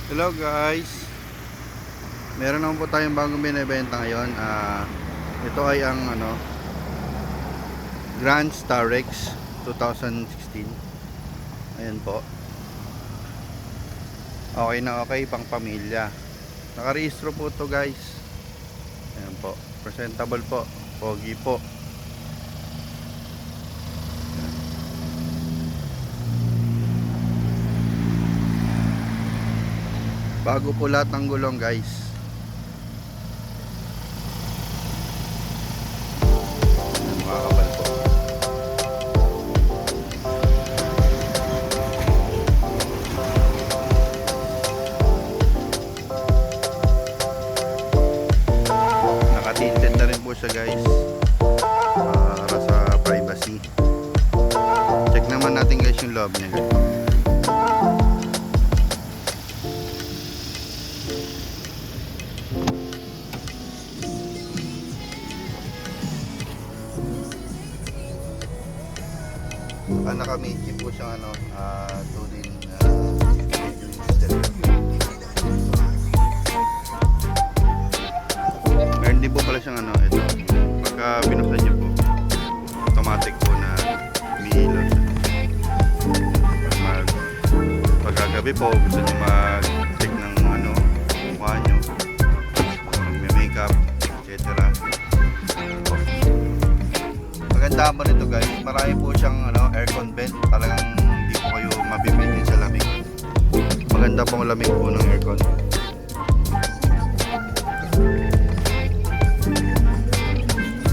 Hello guys, meron naman po tayong bagong binibenta ngayon. Ito ay ang Grand Star Rex 2016. Ayan po. Okay na okay, pang pamilya. Nakarehistro po to guys. Ayan po, presentable po, pogi po. Bago po lahat ng gulong guys. Ayan, mga kapal po. Nakatinted na rin po siya guys, para sa privacy. Check naman natin guys yung loob niya guys. Naka-Meiji po siyang 2 din meron din po pala siyang ito pagka binuksan niyo po automatic po na umiilaw siya. Pagkagabi po gusto niyo mag-check ng mukha niyo, mag-makeup etc. Maganda mo nito guys, marami po siyang aircon vent, talagang hindi po kayo mabibitin sa lamig. Maganda pong lamig po ng aircon.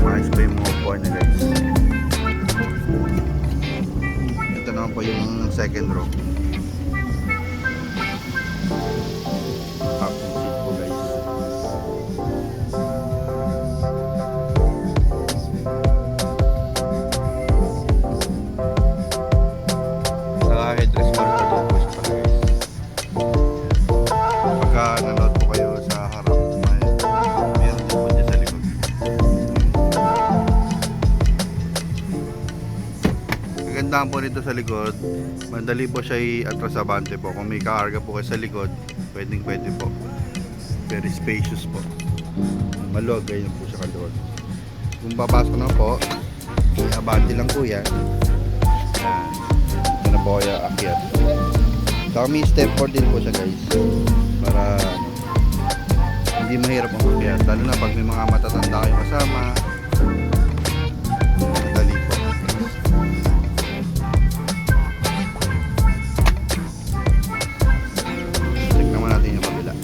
Maayos pa yung mga upuan niya guys. Ito naman po yung second row. Captain seat po guys. Headrest mo rin po po siya pala guys. Pagka nanood po kayo sa harap, meron din po niya sa likod. Kagandahan po nito sa likod, madali po siya i-atras-abante po. Kung may kaarga po kayo sa likod, pwede po. Very spacious po. Maluwag, ganyan po siya kaluwag. Kung papasok na po, abante lang po yan. Na po kaya akyat. Saka may step 4 din po siya guys, para hindi mahirap ang akyat, lalo na pag may mga matatanda kayong kasama, madali po. Check naman natin yung kabila.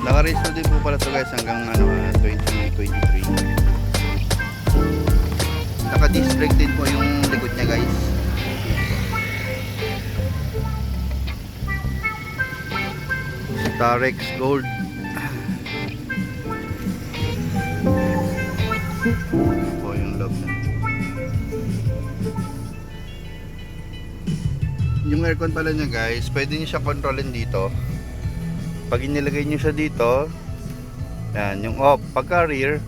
Naka-resto din po pala to guys hanggang 2023. Naka-disc brake din po yung likod niya guys. Star Rex Gold. Po yung loob na. Yung aircon pala niya guys, pwede niyo siya kontrolin dito. Pag inilagay nyo siya dito, yan, yung off. Pagka rear,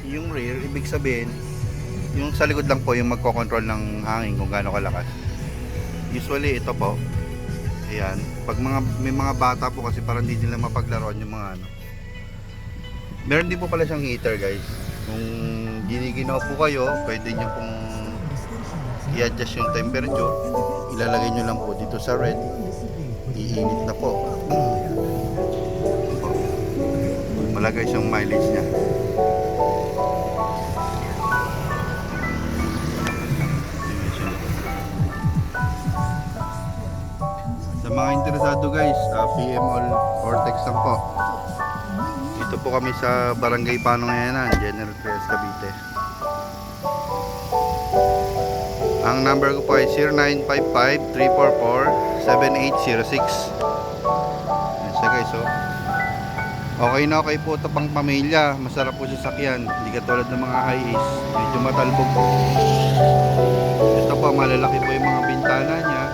yung rear, ibig sabihin, yung sa likod lang po yung magkocontrol ng hangin kung gaano kalakas. Usually, ito po, ayan, pag may mga bata po kasi parang hindi nila mapaglaruan yung mga Meron din po pala siyang heater guys. Kung giniginaw po kayo, pwede nyo pong i-adjust yung temperature. Ilalagay nyo lang po dito sa red, iinit na po. Malagay siyang mileage niya. Sa mga interesado guys, PM or text lang po. Dito po kami sa Barangay Panongayanan, General Trias, Cavite. Ang number ko po ay 0955-344-7806. Yan siya guys, oh. Okay na okay po ito pang pamilya. Masarap po siya sakyan. Hindi katulad ng mga high-ace, medyo matalbog po. Ito po, malalaki po yung mga bintana niya.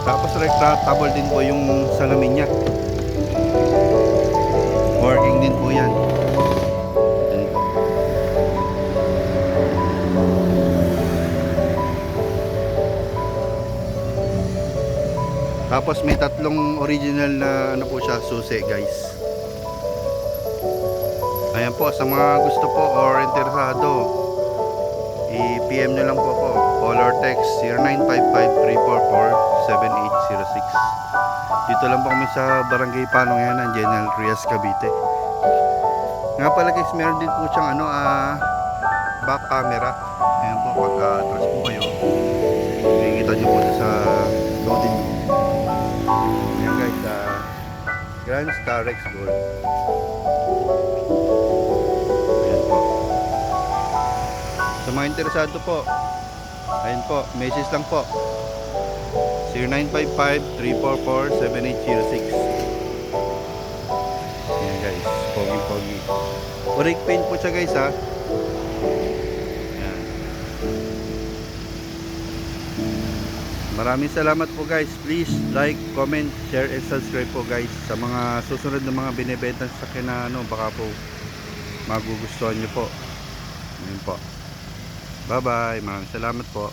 Tapos retractable din po yung salamin niya. Working din po yan. Tapos may tatlong original na ano po siya, susi guys. Ayan po, sa mga gusto po or interesado, i-PM nyo lang po ako. Call or text 0955-344-7806. Dito lang po kami sa Barangay Panonganan, General Trias, Cavite. Nga pala guys, meron din po siyang back camera. Ayan po, pagka-atras po kayo, makikita nyo po sa loading. Ayan guys, Grand Star Rex Gold. Ayan po. Sa mga interesado po, ayun po, message lang po 0955-344-7806. Ayan guys, pogi. Oric paint po siya guys ha. Ayan. Maraming salamat po guys. Please like, comment, share, and subscribe po guys sa mga susunod na mga binibenta sa akin na baka po magugustuhan nyo po. Ayan po. Bye bye. Maraming salamat po.